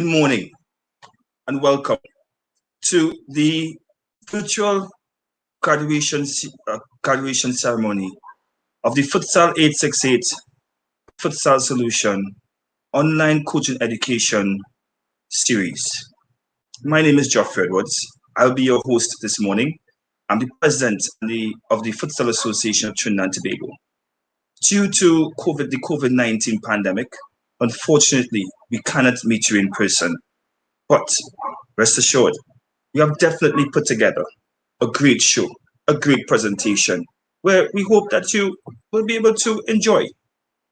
Good morning and welcome to the virtual graduation ceremony of the Futsal868 Futsal Solution online coaching education series. My name is Geoffrey Edwards. I'll be your host this morning. I'm the president of the Futsal Association of Trinidad and Tobago. Due to the COVID-19 pandemic, unfortunately, we cannot meet you in person. But rest assured, we have definitely put together a great show, a great presentation, where we hope that you will be able to enjoy.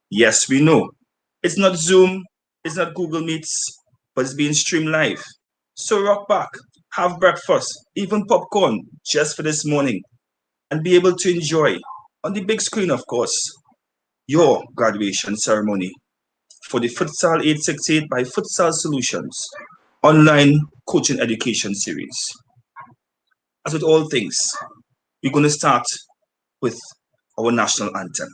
Yes, we know it's not Zoom, it's not Google Meets, but it's being streamed live. So rock back, have breakfast, even popcorn, just for this morning, and be able to enjoy, on the big screen of course, your graduation ceremony for the Futsal868 by Futsal Solutions online coaching education series. As with all things, we're going to start with our national anthem.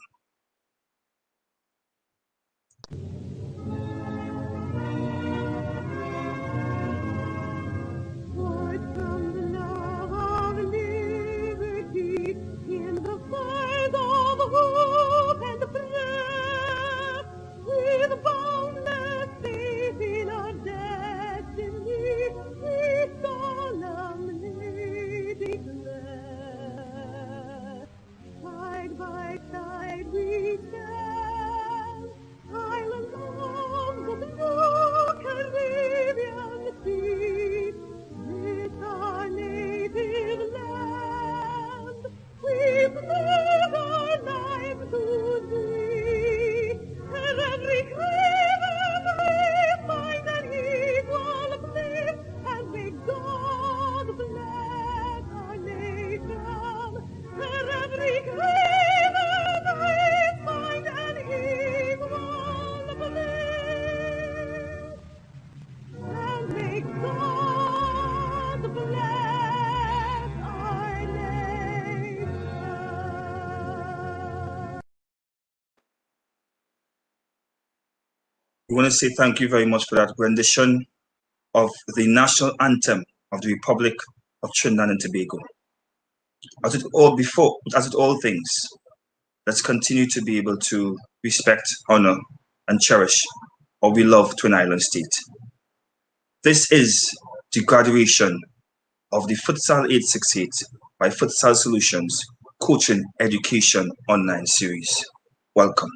We want to say thank you very much for that rendition of the national anthem of the Republic of Trinidad and Tobago. As with all things, let's continue to be able to respect, honor, and cherish our beloved Twin Island state. This is the graduation of the Futsal868 by Futsal Solutions Coaching Education Online Series. Welcome.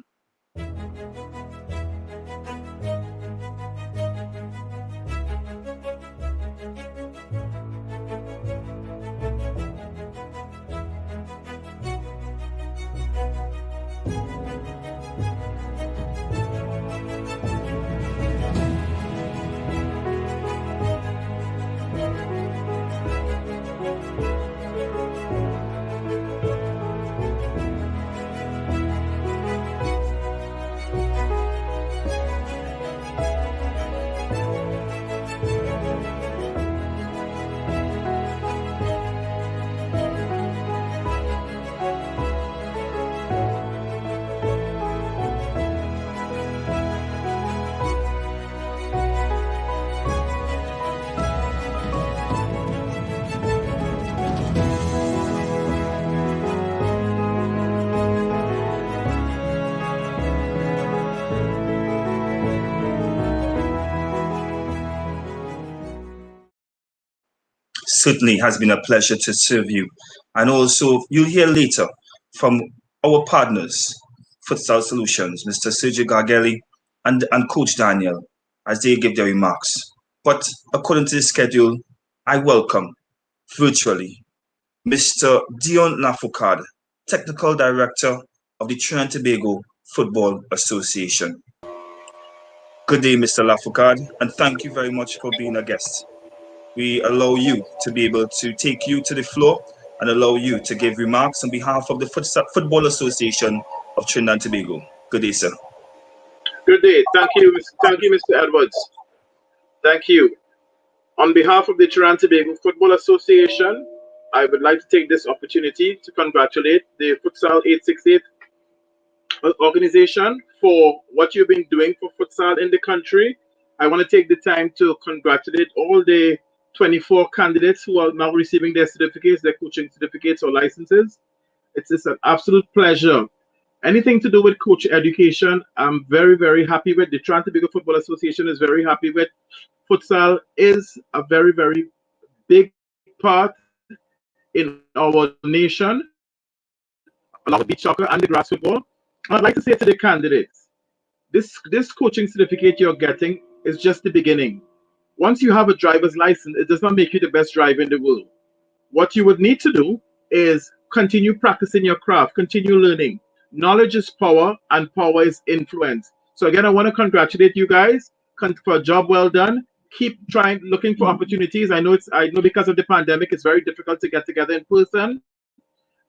Certainly has been a pleasure to serve you. And also, you'll hear later from our partners, Futsal Solutions, Mr. Sergio Gargelli and Coach Daniel, as they give their remarks. But according to the schedule, I welcome virtually Mr. Dion Lafourkar, Technical Director of the Trinidad and Tobago Football Association. Good day, Mr. Lafourkar, and thank you very much for being a guest. We allow you to be able to take you to the floor and allow you to give remarks on behalf of the Football Association of Trinidad and Tobago. Good day, sir. Good day. Thank you, Mr. Edwards. Thank you. On behalf of the Trinidad and Tobago Football Association, I would like to take this opportunity to congratulate the Futsal868 organization for what you've been doing for futsal in the country I want to take the time to congratulate all the 24 candidates who are now receiving their certificates, their coaching certificates or licenses. It's an absolute pleasure. Anything to do with coach education, I'm very, very happy with. The Trinidad Tobago Football Association is very happy with. Futsal is a very, very big part in our nation, along with beach soccer and the grass football. I'd like to say to the candidates, this coaching certificate you're getting is just the beginning. Once you have a driver's license, it does not make you the best driver in the world. What you would need to do is continue practicing your craft, continue learning. Knowledge is power, and power is influence. So again, I want to congratulate you guys for a job well done. Keep trying, looking for opportunities. I know because of the pandemic, it's very difficult to get together in person.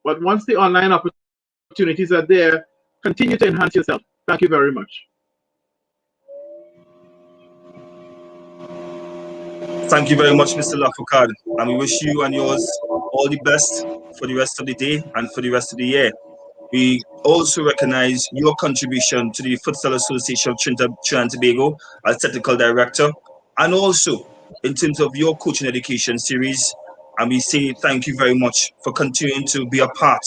But once the online opportunities are there, continue to enhance yourself. Thank you very much. Thank you very much, Mr. Lafourkar, and we wish you and yours all the best for the rest of the day and for the rest of the year. We also recognize your contribution to the Futsal Association of Trinidad and Tobago as Technical Director, and also in terms of your coaching education series. And we say thank you very much for continuing to be a part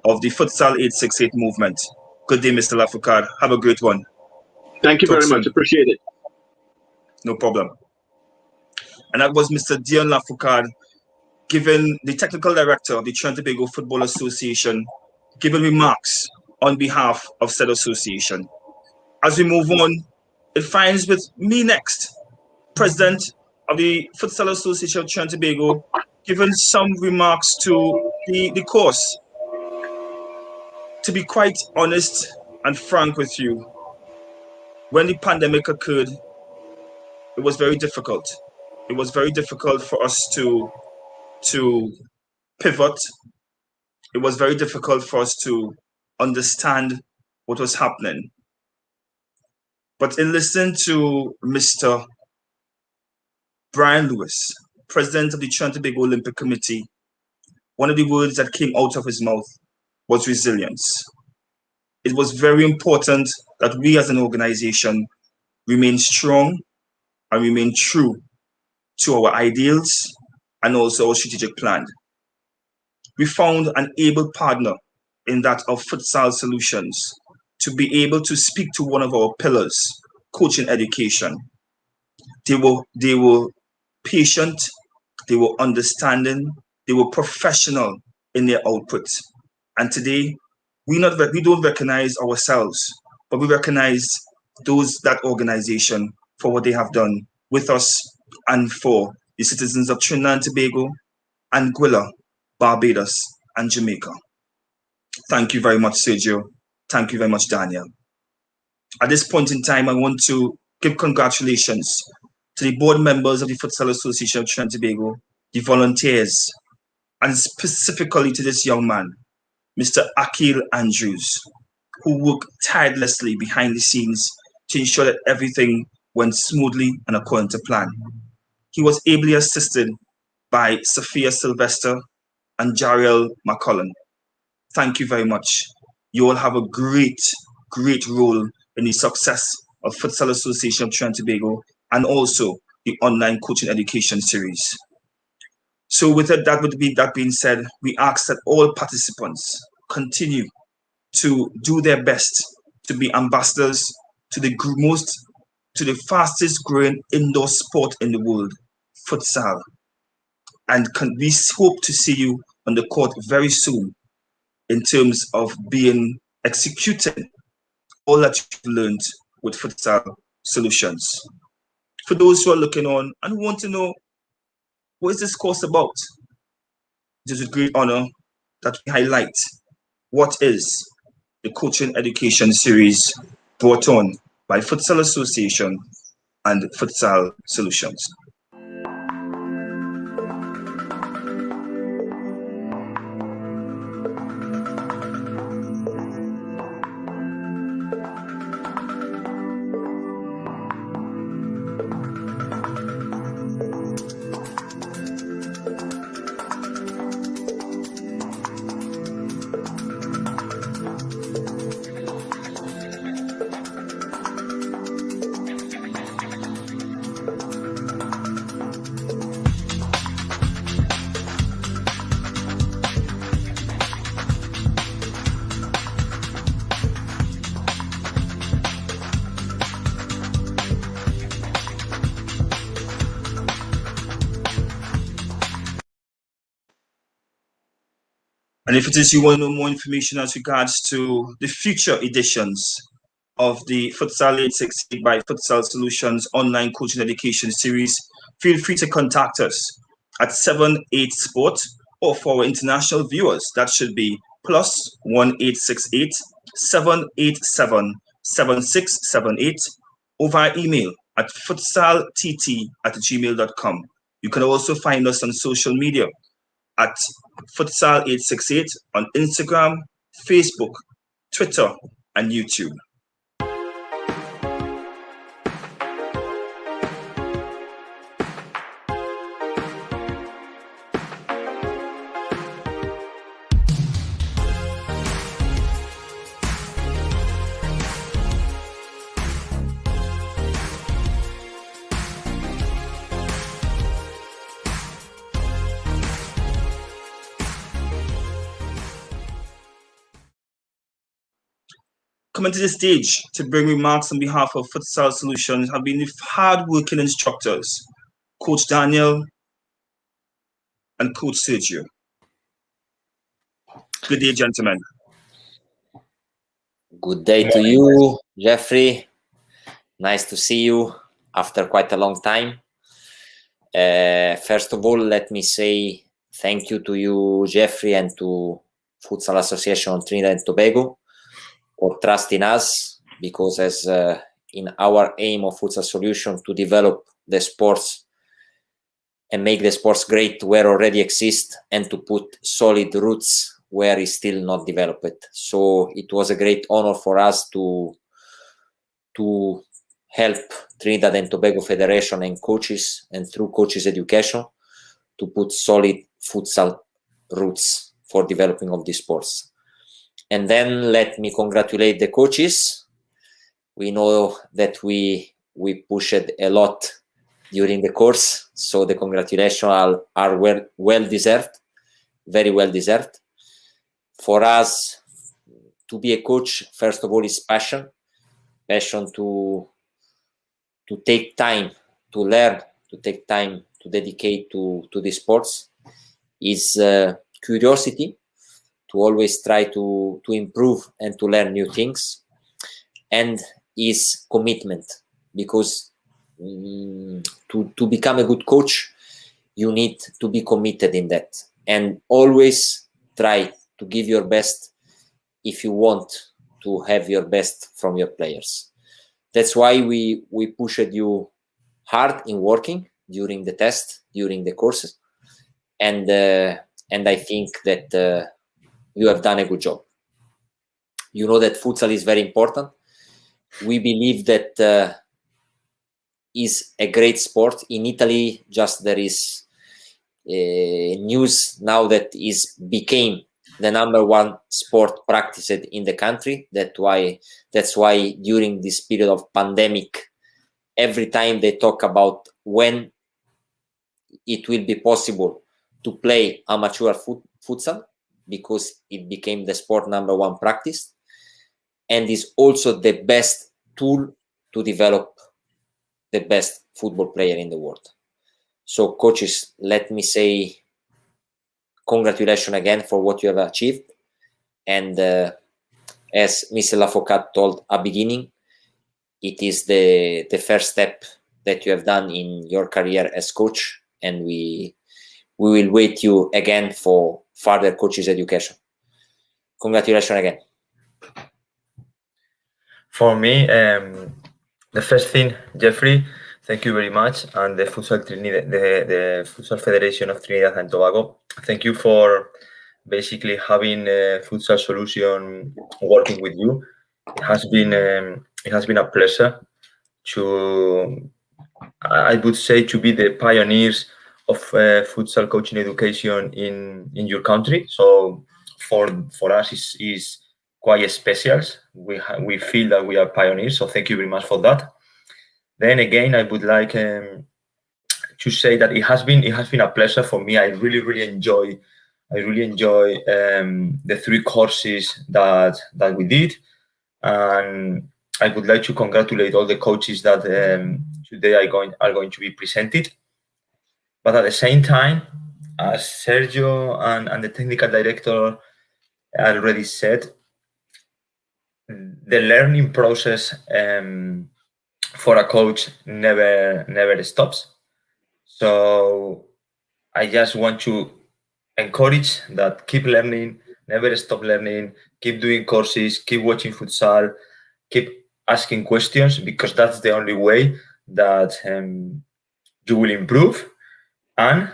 of the Futsal 868 movement. Good day, Mr. Lafourkar. Have a great one. Thank you very much. Appreciate it. No problem. And that was Mr. Dion Lafourkar, given the Technical Director of the Trinidad and Tobago Football Association, giving remarks on behalf of said association. As we move on, it finds with me next, President of the Futsal Association of Trinidad and Tobago, giving some remarks to the course. To be quite honest and frank with you, when the pandemic occurred, it was very difficult. It was very difficult for us to pivot. It was very difficult for us to understand what was happening. But in listening to Mr. Brian Lewis, President of the Trinidad and Tobago Olympic Committee, one of the words that came out of his mouth was resilience. It was very important that we as an organization remain strong and remain true to our ideals and also our strategic plan. We found an able partner in that of Futsal Solutions to be able to speak to one of our pillars, coaching education. They were patient, they were understanding, they were professional in their output. And today, we don't recognize ourselves, but we recognize that organization for what they have done with us and for the citizens of Trinidad and Tobago, Anguilla, Barbados, and Jamaica. Thank you very much, Sergio. Thank you very much, Daniel. At this point in time, I want to give congratulations to the board members of the Futsal Association of Trinidad and Tobago, the volunteers, and specifically to this young man, Mr. Akil Andrews, who worked tirelessly behind the scenes to ensure that everything went smoothly and according to plan. He was ably assisted by Sophia Sylvester and Jariel McCullen. Thank you very much. You all have a great, great role in the success of Futsal Association of Trinidad and Tobago and also the online coaching education series. So with that being said, we ask that all participants continue to do their best to be ambassadors to the fastest growing indoor sport in the world, futsal. And we hope to see you on the court very soon in terms of executing all that you've learned with Futsal Solutions. For those who are looking on and want to know, what is this course about? It is with great honor that we highlight what is the coaching education series brought on by Futsal Association and Futsal Solutions. And if it is you want to know more information as regards to the future editions of the Futsal 868 by Futsal Solutions online coaching education series, feel free to contact us at 78 Sport, or for our international viewers, that should be +1868 787 7678, or via email at futsaltt@gmail.com. You can also find us on social media at Futsal868 on Instagram, Facebook, Twitter, and YouTube. Coming to the stage to bring remarks on behalf of Futsal Solutions have been the hard-working instructors, Coach Daniel and Coach Sergio. Good day, gentlemen. Good day to you, Jeffrey. Nice to see you after quite a long time. First of all, let me say thank you to you, Jeffrey, and to Futsal Association of Trinidad and Tobago for trusting us, because as in our aim of Futsal Solutions to develop the sports and make the sports great where already exist, and to put solid roots where is still not developed. So it was a great honor for us to help Trinidad and Tobago Federation and coaches, and through coaches education, to put solid futsal roots for developing of these sports. And then let me congratulate the coaches. We know that we pushed a lot during the course, so the congratulations are well deserved, very well deserved. For us, to be a coach, first of all, is passion to take time to learn, to take time to dedicate to the sports, is curiosity, to always try to improve and to learn new things, and is commitment, because to become a good coach, you need to be committed in that, and always try to give your best if you want to have your best from your players. That's why we pushed you hard in working during the test, during the courses, and I think that you have done a good job. You know that futsal is very important. We believe that is a great sport. In Italy, just there is news now that is became the #1 sport practiced in the country. That's why during this period of pandemic, every time they talk about when it will be possible to play amateur futsal, because it became the sport #1 practice, and is also the best tool to develop the best football player in the world. So coaches, let me say congratulations again for what you have achieved. And as Mr. Lafourkar told at the beginning, it is the first step that you have done in your career as coach, and we will wait you again for further coaches education. Congratulations again. For me, the first thing, Jeffrey, thank you very much, and the Futsal Trinidad, the Futsal Federation of Trinidad and Tobago. Thank you for basically having a Futsal Solution working with you. It has been a pleasure to, I would say, to be the pioneers of futsal coaching education in your country. So for us is quite special. We feel that we are pioneers. So thank you very much for that. Then again, I would like to say that it has been a pleasure for me. I really enjoy the 3 courses that we did, and I would like to congratulate all the coaches that today are going to be presented. But at the same time, as Sergio and the technical director already said, the learning process for a coach never stops. So I just want to encourage that keep learning, never stop learning, keep doing courses, keep watching futsal, keep asking questions, because that's the only way that you will improve, and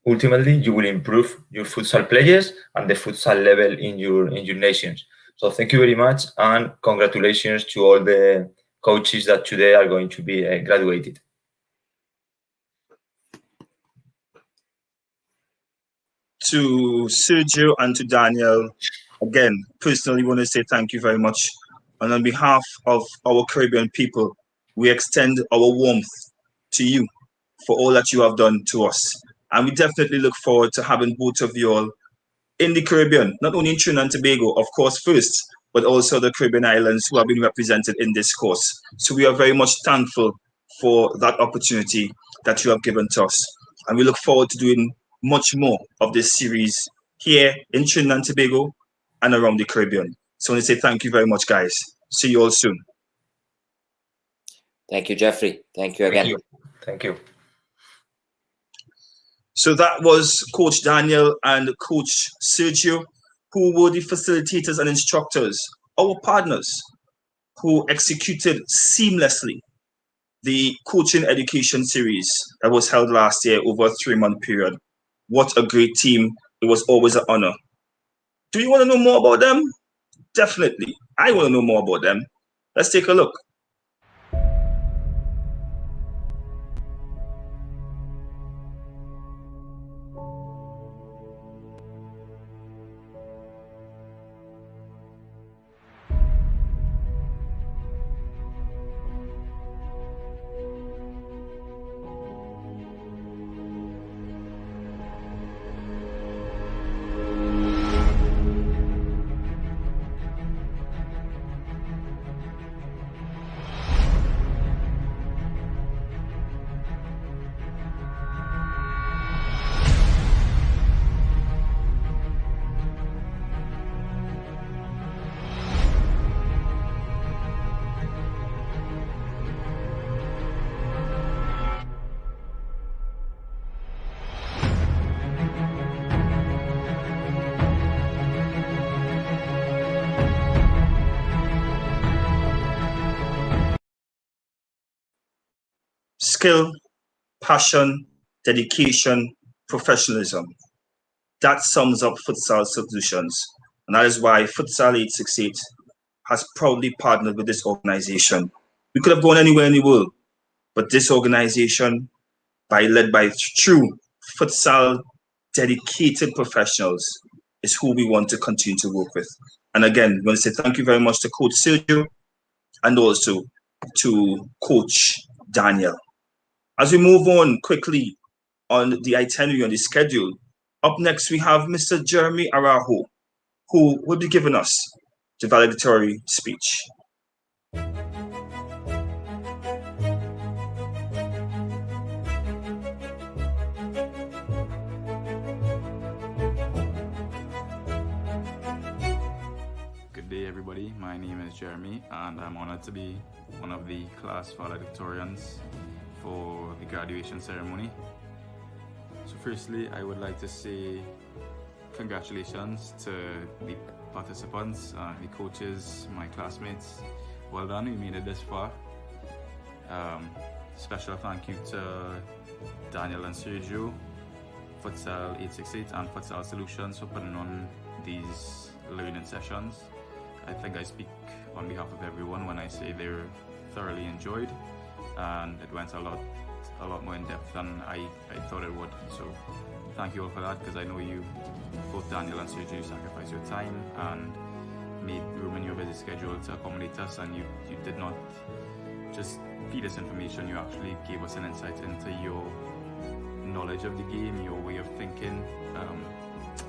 ultimately you will improve your futsal players and the futsal level in your nations. So thank you very much, and congratulations to all the coaches that today are going to be graduated. To Sergio and to Daniel, again, personally want to say thank you very much. And on behalf of our Caribbean people, we extend our warmth to you for all that you have done to us. And we definitely look forward to having both of you all in the Caribbean, not only in Trinidad and Tobago, of course, first, but also the Caribbean islands who have been represented in this course. So we are very much thankful for that opportunity that you have given to us. And we look forward to doing much more of this series here in Trinidad and Tobago and around the Caribbean. So I want to say thank you very much, guys. See you all soon. Thank you, Jeffrey. Thank you again. Thank you. So that was Coach Daniel and Coach Sergio, who were the facilitators and instructors, our partners, who executed seamlessly the coaching education series that was held last year over a 3-month period. What a great team. It was always an honor. Do you want to know more about them? Definitely. I want to know more about them. Let's take a look. Skill, passion, dedication, professionalism. That sums up Futsal Solutions. And that is why Futsal868 has proudly partnered with this organization. We could have gone anywhere in the world, but this organization, led by true futsal dedicated professionals, is who we want to continue to work with. And again, we want to say thank you very much to Coach Sergio and also to Coach Daniel. As we move on quickly on the itinerary, on the schedule, up next we have Mr. Jeremy Arajo, who will be giving us the valedictory speech. Good day, everybody. My name is Jeremy, and I'm honored to be one of the class valedictorians for the graduation ceremony. So firstly, I would like to say congratulations to the participants, the coaches, my classmates. Well done, we made it this far. Special thank you to Daniel and Sergio, Futsal868 and Futsal Solutions for putting on these learning sessions. I think I speak on behalf of everyone when I say they're thoroughly enjoyed, and it went a lot more in depth than I thought it would. So thank you all for that, because I know you, both Daniel and Sergio, sacrificed your time and made room in your busy schedule to accommodate us, and you did not just feed us information, you actually gave us an insight into your knowledge of the game, your way of thinking,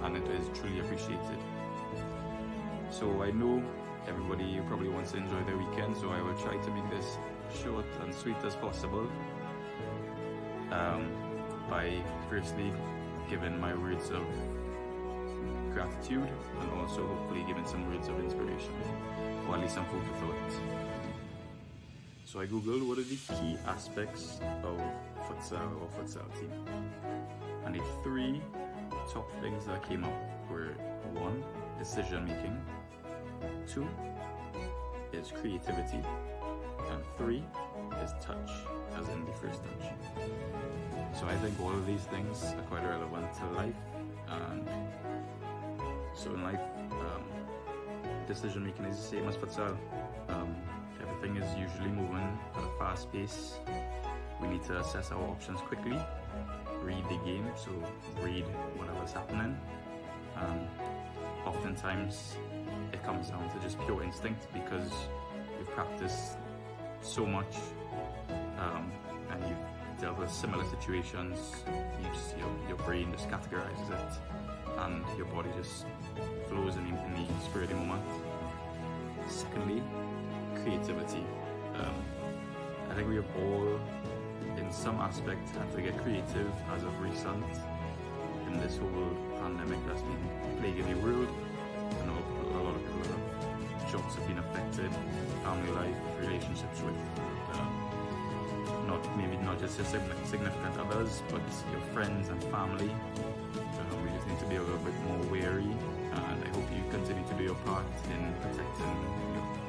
and it is truly appreciated. So I know everybody probably wants to enjoy their weekend, so I will try to make this short and sweet as possible, by firstly giving my words of gratitude, and also hopefully giving some words of inspiration, or at least some food for thought. So I googled what are the key aspects of futsal or futsal team, and the 3 top things that came up were 1, decision making, 2 is creativity, and 3 is touch, as in the first touch. So I think all of these things are quite relevant to life. And so in life, decision making is the same as futsal. Everything is usually moving at a fast pace. We need to assess our options quickly, read the game, so read whatever's happening. Oftentimes it comes down to just pure instinct because you've practiced so much and you've dealt with similar situations. Your brain just categorizes it and your body just flows in the spur of the moment. Secondly, creativity. I think we have all in some aspect had to get creative as of recent in this whole pandemic that's been plaguing the world. I know a lot of people have jobs have been affected, family life, relationships with not just your significant others, but your friends and family. We just need to be a little bit more wary, and I hope you continue to do your part in protecting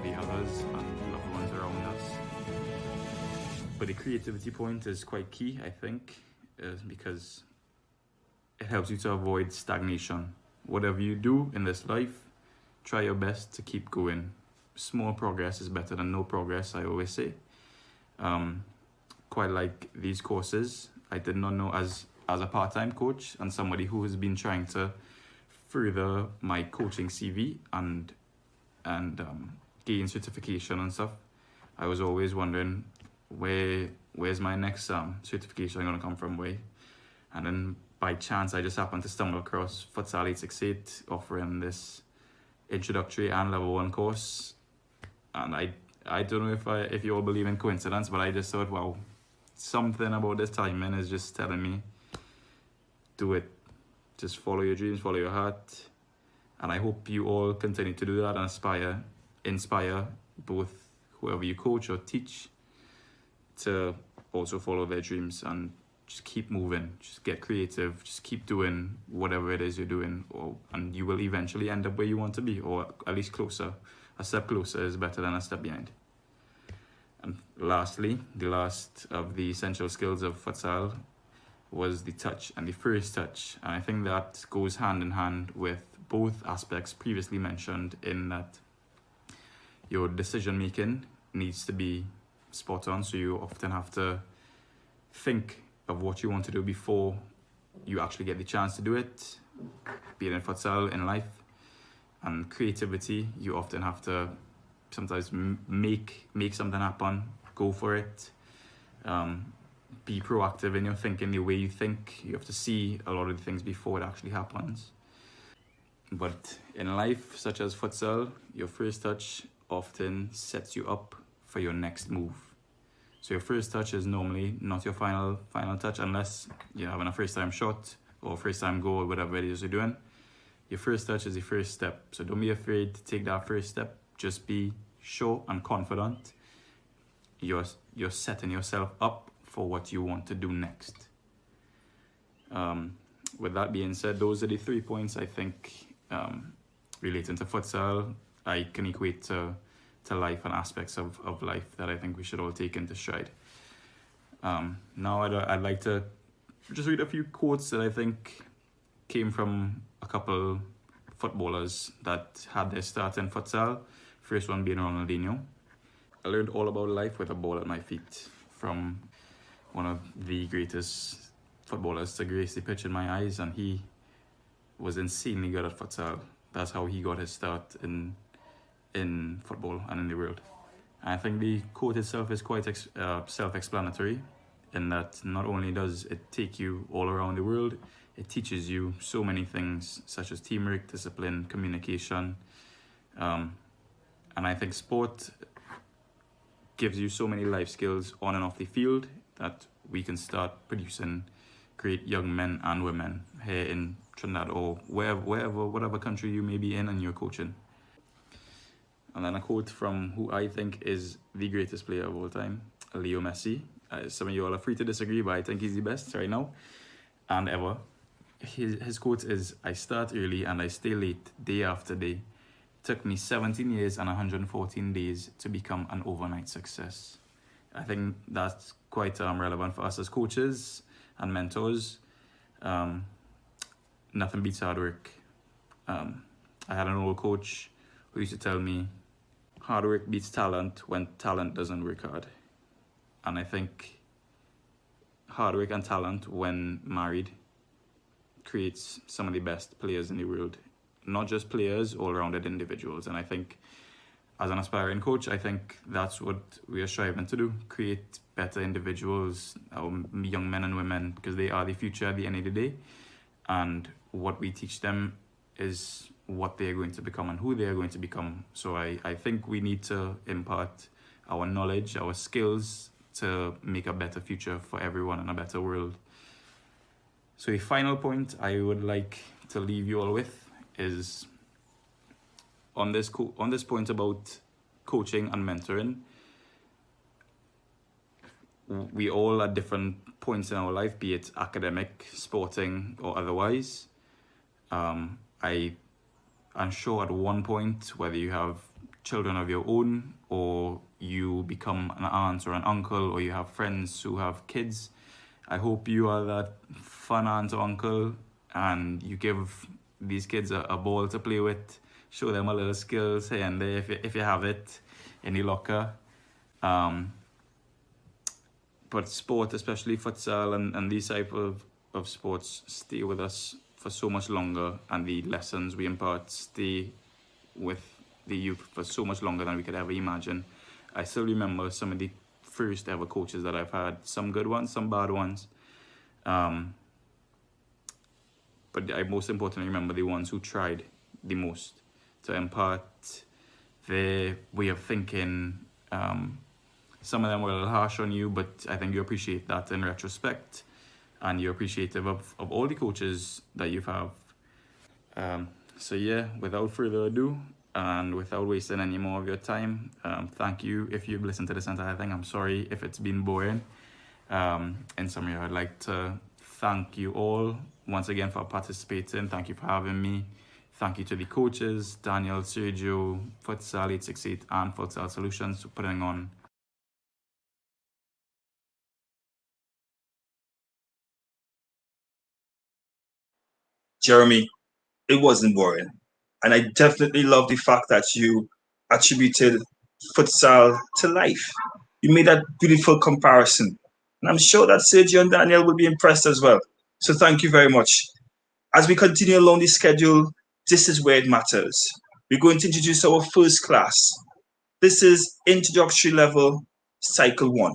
the others and loved ones around us. But the creativity point is quite key, I think, because it helps you to avoid stagnation. Whatever you do in this life, try your best to keep going. Small progress is better than no progress, I always say. Quite like these courses, I did not know as a part-time coach and somebody who has been trying to further my coaching CV and gain certification and stuff. I was always wondering where's my next certification going to come from, and then by chance I just happened to stumble across Futsal 868 offering this introductory and level 1 course, and I don't know if you all believe in coincidence, but I just thought, wow, something about this timing is just telling me, do it. Just follow your dreams, follow your heart. And I hope you all continue to do that and inspire both whoever you coach or teach to also follow their dreams and just keep moving, just get creative, just keep doing whatever it is you're doing, and you will eventually end up where you want to be, or at least closer. A step closer is better than a step behind. And lastly, the last of the essential skills of futsal was the touch and the first touch. And I think that goes hand in hand with both aspects previously mentioned, in that your decision making needs to be spot on. So you often have to think of what you want to do before you actually get the chance to do it, be it in futsal, in life. And creativity, you often have to sometimes make something happen, go for it, be proactive in your thinking, the way you think. You have to see a lot of the things before it actually happens. But in life, such as futsal, your first touch often sets you up for your next move. So your first touch is normally not your final touch, unless you're having a first time shot or first time goal, whatever it is you're doing. Your first touch is the first step. So don't be afraid to take that first step. Just be sure and confident you're setting yourself up for what you want to do next. With that being said, those are the 3 points I think relating to futsal I can equate to life and aspects of life that I think we should all take into stride. Now I'd like to just read a few quotes that I think came from a couple footballers that had their start in futsal. First one being Ronaldinho. I learned all about life with a ball at my feet from one of the greatest footballers to grace the pitch in my eyes, and he was insanely good at futsal. That's how he got his start in football and in the world. And I think the quote itself is quite self-explanatory, in that not only does it take you all around the world, it teaches you so many things such as teamwork, discipline, communication, and I think sport gives you so many life skills on and off the field that we can start producing great young men and women here in Trinidad or whatever country you may be in and you're coaching. And then a quote from who I think is the greatest player of all time, Leo Messi. Some of you all are free to disagree, but I think he's the best right now and ever. His quote is, "I start early and I stay late day after day. Took me 17 years and 114 days to become an overnight success." I think that's quite relevant for us as coaches and mentors. Nothing beats hard work. I had an old coach who used to tell me, hard work beats talent when talent doesn't work hard. And I think hard work and talent, when married, creates some of the best players in the world. Not just players, all-rounded individuals. And I think as an aspiring coach, I think that's what we are striving to do, create better individuals, our young men and women, because they are the future at the end of the day. And what we teach them is what they're going to become and who they are going to become. So I think we need to impart our knowledge, our skills to make a better future for everyone and a better world. So the final point I would like to leave you all with is on this point about coaching and mentoring. We all at different points in our life, be it academic, sporting, or otherwise. I'm sure at one point, whether you have children of your own, or you become an aunt or an uncle, or you have friends who have kids, I hope you are that fun aunt or uncle and you give these kids a ball to play with, show them a little skills here and there if you have it in your locker. But sport, especially futsal and these type of sports, stay with us for so much longer, and the lessons we impart stay with the youth for so much longer than we could ever imagine. I still remember some of the first ever coaches that I've had, some good ones, some bad ones. But I most importantly remember the ones who tried the most to impart their way of thinking. Some of them were a little harsh on you, but I think you appreciate that in retrospect, and you're appreciative of all the coaches that you have. So yeah, without further ado, and without wasting any more of your time, thank you if you've listened to this entire thing. I'm sorry if it's been boring. In summary, I'd like to thank you all once again for participating. Thank you for having me. Thank you to the coaches, Daniel, Sergio, Futsal868 and Futsal Solutions for putting on Jeremy, it wasn't boring. And I definitely love the fact that you attributed futsal to life. You made that beautiful comparison. And I'm sure that Sergio and Daniel will be impressed as well. So thank you very much. As we continue along the schedule, this is where it matters. We're going to introduce our first class. This is Introductory Level, Cycle 1.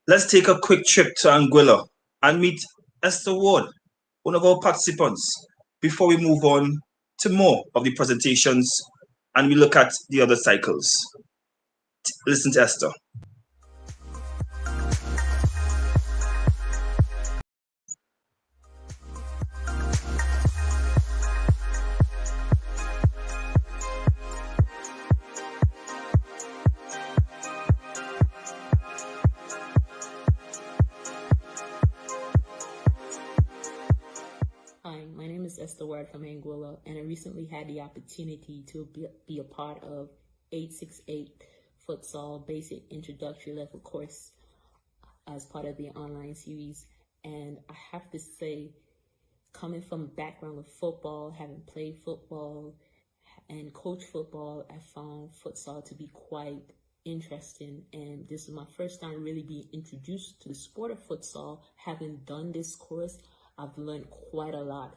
Let's take a quick trip to Anguilla and meet Esther, one of our participants, before we move on to more of the presentations and we look at the other cycles. Listen to Esther. Hi, my name is Esther from Anguilla, and I recently had the opportunity to be a part of 868 Futsal Basic Introductory Level course as part of the online series. And I have to say, coming from a background of football, having played football and coached football, I found futsal to be quite interesting. And this is my first time really being introduced to the sport of futsal. Having done this course, I've learned quite a lot.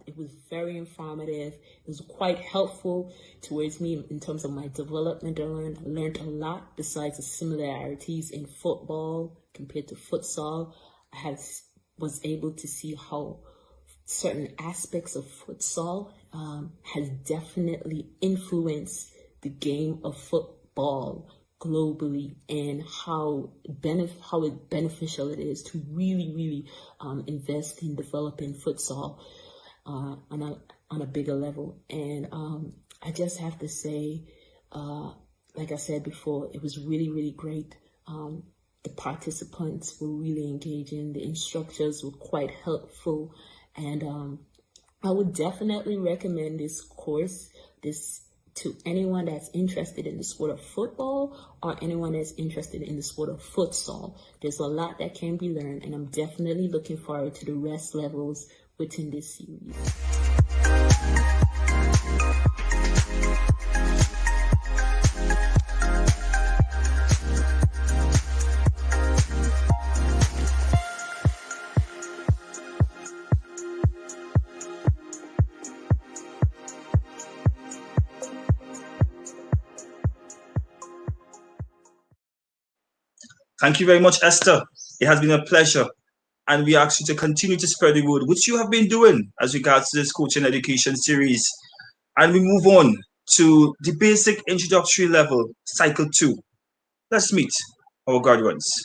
It was very informative. It was quite helpful towards me in terms of my development. I learned a lot besides the similarities in football compared to futsal. I was able to see how certain aspects of futsal has definitely influenced the game of football globally, and how beneficial it is to really invest in developing futsal on a bigger level. And I just have to say, like I said before, it was really great. The participants were really engaging. The instructors were quite helpful, and I would definitely recommend this course to anyone that's interested in the sport of football or anyone that's interested in the sport of futsal. There's a lot that can be learned, and I'm definitely looking forward to the rest levels within this series. Thank you very much, Esther. It has been a pleasure. And we ask you to continue to spread the word, which you have been doing as regards to this coaching education series. And we move on to the basic introductory level, cycle 2. Let's meet our graduates.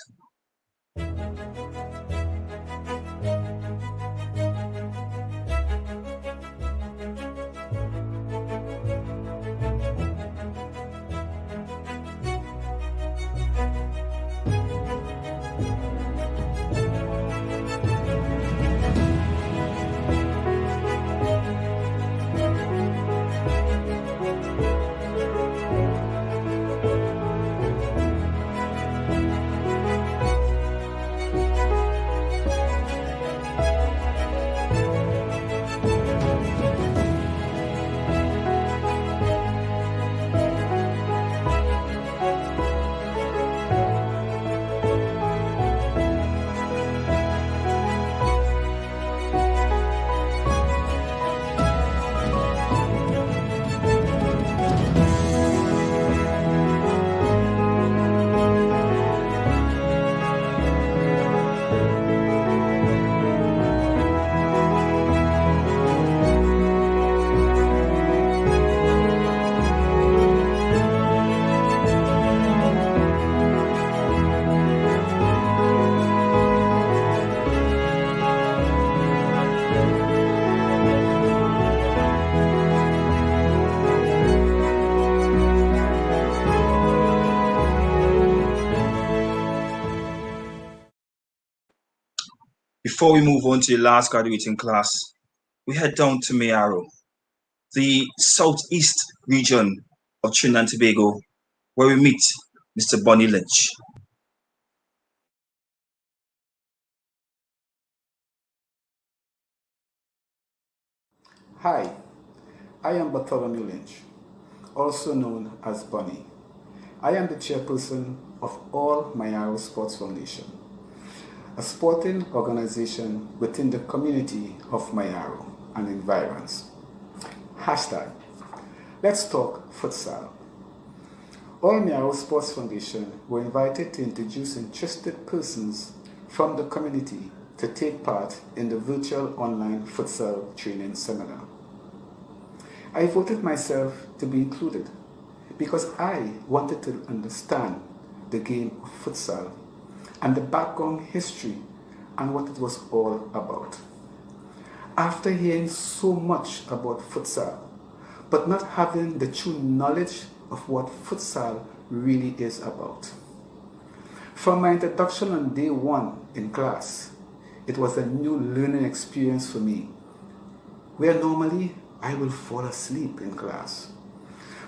Before we move on to the last graduating class, we head down to Mayaro, the southeast region of Trinidad and Tobago, where we meet Mr. Bonnie Lynch. Hi, I am Bartholomew Lynch, also known as Bonnie. I am the chairperson of All Mayaro Sports Foundation, a sporting organization within the community of Mayaro and environs. Hashtag, let's talk futsal. All Mayaro Sports Foundation were invited to introduce interested persons from the community to take part in the virtual online futsal training seminar. I voted myself to be included because I wanted to understand the game of futsal and the background history and what it was all about. After hearing so much about futsal, but not having the true knowledge of what futsal really is about. From my introduction on day one in class, it was a new learning experience for me, where normally I will fall asleep in class.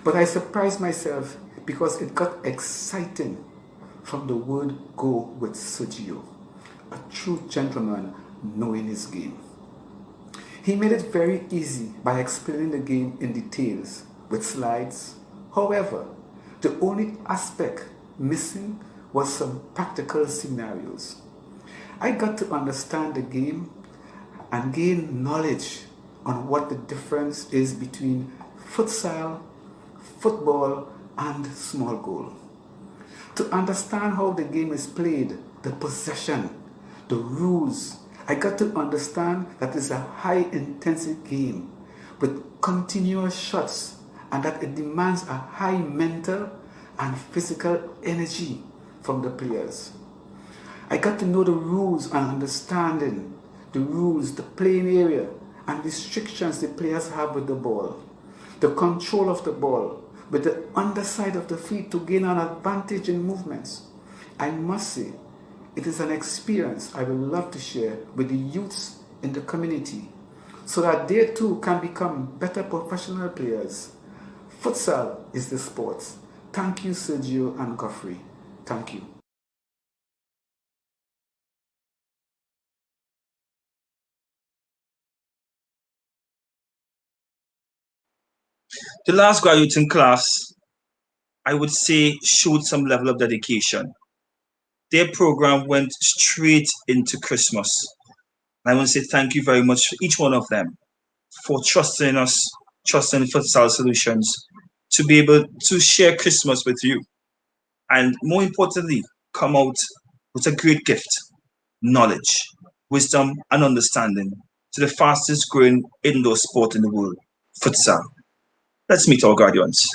But I surprised myself because it got exciting from the word go with Sergio, a true gentleman knowing his game. He made it very easy by explaining the game in details with slides. However, the only aspect missing was some practical scenarios. I got to understand the game and gain knowledge on what the difference is between futsal, football, and small goal. To understand how the game is played, the possession, the rules, I got to understand that it's a high intensity game with continuous shots and that it demands a high mental and physical energy from the players. I got to know the rules and understanding the rules, the playing area, and restrictions the players have with the ball, the control of the ball, with the underside of the feet to gain an advantage in movements. I must say, it is an experience I would love to share with the youths in the community so that they too can become better professional players. Futsal is the sport. Thank you, Sergio and Godfrey. Thank you. The last graduates in class, I would say, showed some level of dedication. Their program went straight into Christmas. And I want to say thank you very much to each one of them for trusting us, trusting Futsal Solutions to be able to share Christmas with you. And more importantly, come out with a great gift, knowledge, wisdom, and understanding to the fastest growing indoor sport in the world, futsal. Let's meet our graduates.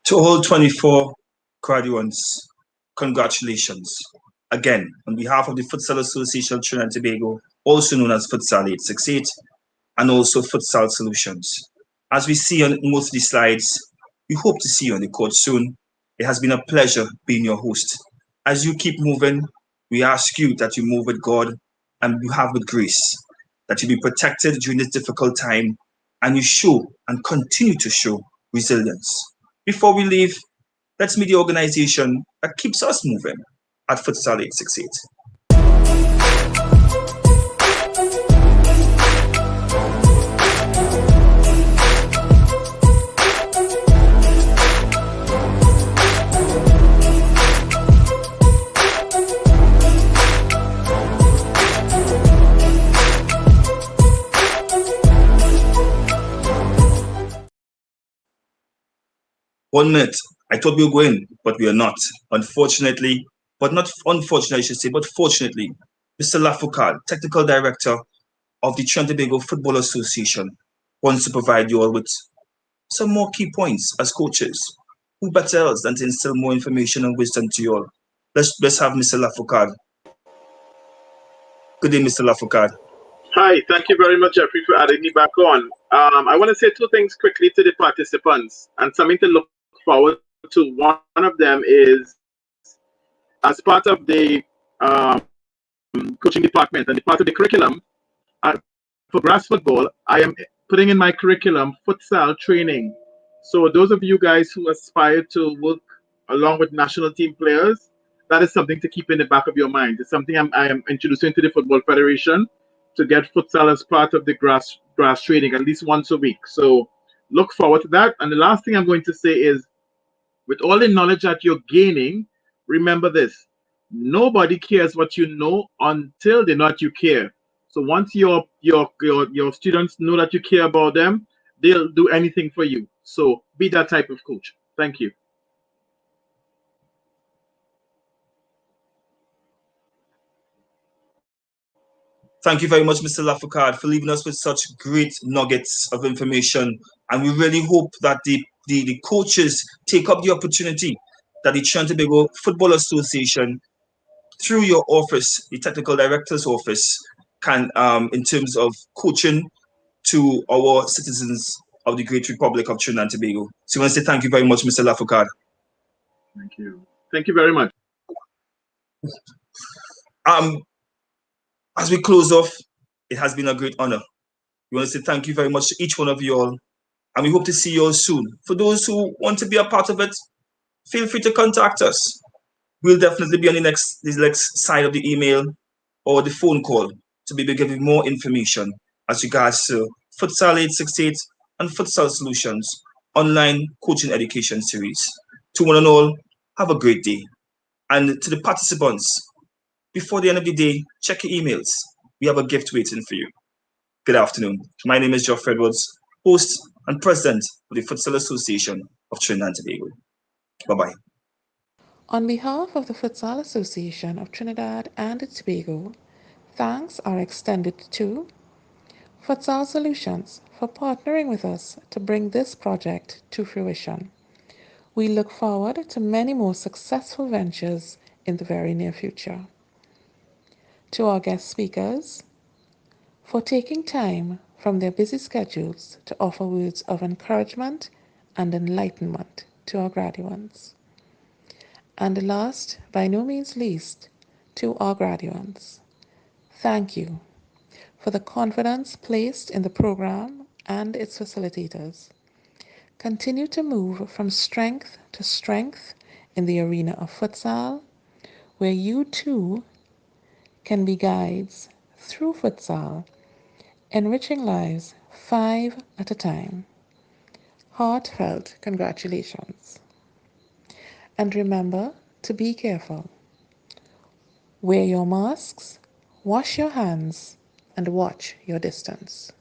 To all 24 graduates, congratulations. Again, on behalf of the Futsal Association of Trinidad and Tobago, also known as Futsal868, and also Futsal Solutions. As we see on most of the slides, we hope to see you on the court soon. It has been a pleasure being your host. As you keep moving, we ask you that you move with God and you have with grace, that you be protected during this difficult time, and you show and continue to show resilience. Before we leave, let's meet the organization that keeps us moving at Futsal868. 1 minute. I thought we were going, but we are not. Unfortunately, but not unfortunately, I should say, but fortunately, Mr. Lafourkar, Technical Director of the Trinidad and Tobago Football Association, wants to provide you all with some more key points as coaches. Who better else than to instill more information and wisdom to you all? Let's have Mr. Lafourkar. Good day, Mr. Lafourkar. Hi, thank you very much, Jeffrey, for adding me back on. I want to say two things quickly to the participants and something to look forward to. One of them is, as part of the coaching department and the part of the curriculum, for grass football, I am putting in my curriculum futsal training. So those of you guys who aspire to work along with national team players, that is something to keep in the back of your mind. It's something I am introducing to the Football Federation to get futsal as part of the grass training at least once a week. So look forward to that. And the last thing I'm going to say is, with all the knowledge that you're gaining, remember this: nobody cares what you know until they know that you care. So once your students know that you care about them, they'll do anything for you. So be that type of coach. Thank you. Thank you very much, Mr. Lafourkar, for leaving us with such great nuggets of information. And we really hope that the coaches take up the opportunity that the Trinidad and Tobago Football Association, through your office, the Technical Director's office, can, in terms of coaching to our citizens of the Great Republic of Trinidad and Tobago. So I want to say thank you very much, Mr. Lafourkar. Thank you. Thank you very much. As we close off, it has been a great honor. We want to say thank you very much to each one of you all, and we hope to see you all soon. For those who want to be a part of it, feel free to contact us. We'll definitely be on the next side of the email or the phone call to be able to give you more information as regards to Futsal 868 and Futsal Solutions online coaching education series. To one and all, have a great day. And to the participants, before the end of the day, check your emails. We have a gift waiting for you. Good afternoon. My name is Geoff Edwards, host and president of the Futsal Association of Trinidad and Tobago. Bye-bye. On behalf of the Futsal Association of Trinidad and Tobago, thanks are extended to Futsal Solutions for partnering with us to bring this project to fruition. We look forward to many more successful ventures in the very near future. To our guest speakers, for taking time from their busy schedules to offer words of encouragement and enlightenment to our graduates. And last, by no means least, to our graduates, thank you for the confidence placed in the program and its facilitators. Continue to move from strength to strength in the arena of futsal, where you too can be guides through futsal, enriching lives 5 at a time. Heartfelt congratulations. And remember to be careful. Wear your masks, wash your hands, and watch your distance.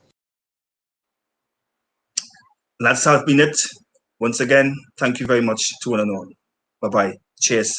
That's been it. Once again, thank you very much to one and all. Bye-bye. Cheers.